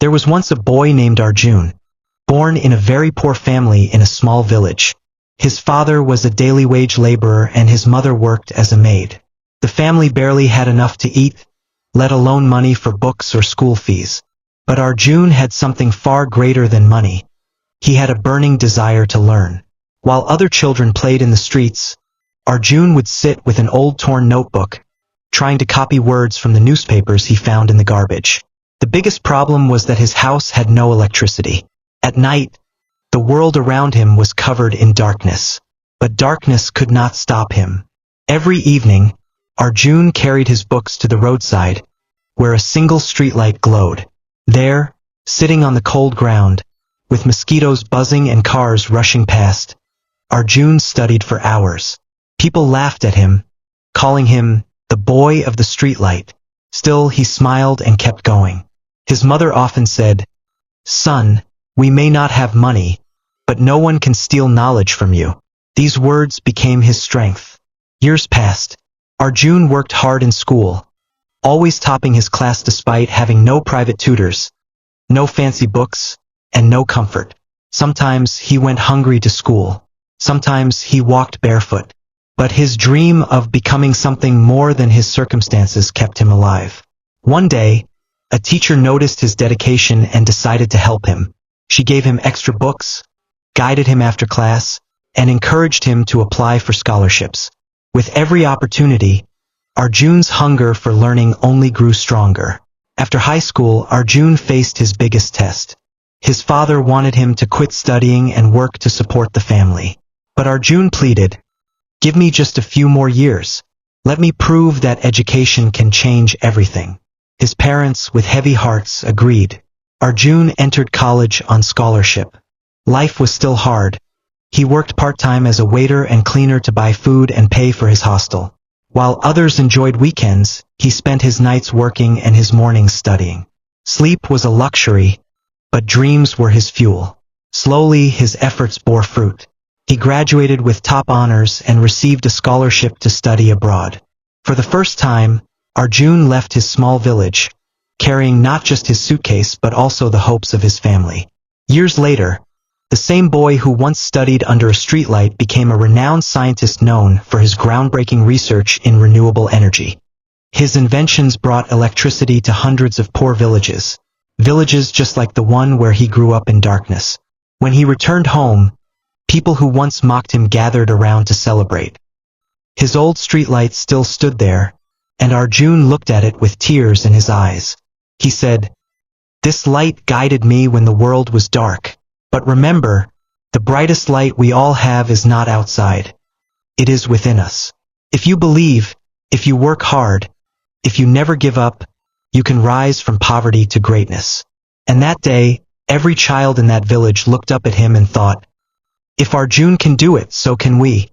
There was once a boy named Arjun, born in a very poor family in a small village. His father was a daily wage laborer and his mother worked as a maid. The family barely had enough to eat, let alone money for books or school fees. But Arjun had something far greater than money. He had a burning desire to learn. While other children played in the streets, Arjun would sit with an old torn notebook, trying to copy words from the newspapers he found in the garbage. The biggest problem was that his house had no electricity. At night, the world around him was covered in darkness. But darkness could not stop him. Every evening, Arjun carried his books to the roadside, where a single streetlight glowed. There, sitting on the cold ground, with mosquitoes buzzing and cars rushing past, Arjun studied for hours. People laughed at him, calling him the boy of the streetlight. Still, he smiled and kept going. His mother often said, "Son, we may not have money, but no one can steal knowledge from you." These words became his strength. Years passed. Arjun worked hard in school, always topping his class despite having no private tutors, no fancy books, and no comfort. Sometimes he went hungry to school. Sometimes he walked barefoot. But his dream of becoming something more than his circumstances kept him alive. One day, a teacher noticed his dedication and decided to help him. She gave him extra books, guided him after class, and encouraged him to apply for scholarships. With every opportunity, Arjun's hunger for learning only grew stronger. After high school, Arjun faced his biggest test. His father wanted him to quit studying and work to support the family. But Arjun pleaded, "Give me just a few more years. Let me prove that education can change everything." His parents, with heavy hearts, agreed. Arjun entered college on scholarship. Life was still hard. He worked part-time as a waiter and cleaner to buy food and pay for his hostel. While others enjoyed weekends, he spent his nights working and his mornings studying. Sleep was a luxury, but dreams were his fuel. Slowly, his efforts bore fruit. He graduated with top honors and received a scholarship to study abroad. For the first time, Arjun left his small village, carrying not just his suitcase but also the hopes of his family. Years later, the same boy who once studied under a streetlight became a renowned scientist known for his groundbreaking research in renewable energy. His inventions brought electricity to hundreds of poor villages just like the one where he grew up in darkness. When he returned home, people who once mocked him gathered around to celebrate. His old streetlight still stood there, and Arjun looked at it with tears in his eyes. He said, "This light guided me when the world was dark. But remember, the brightest light we all have is not outside. It is within us. If you believe, if you work hard, if you never give up, you can rise from poverty to greatness." And that day, every child in that village looked up at him and thought, "If Arjun can do it, so can we."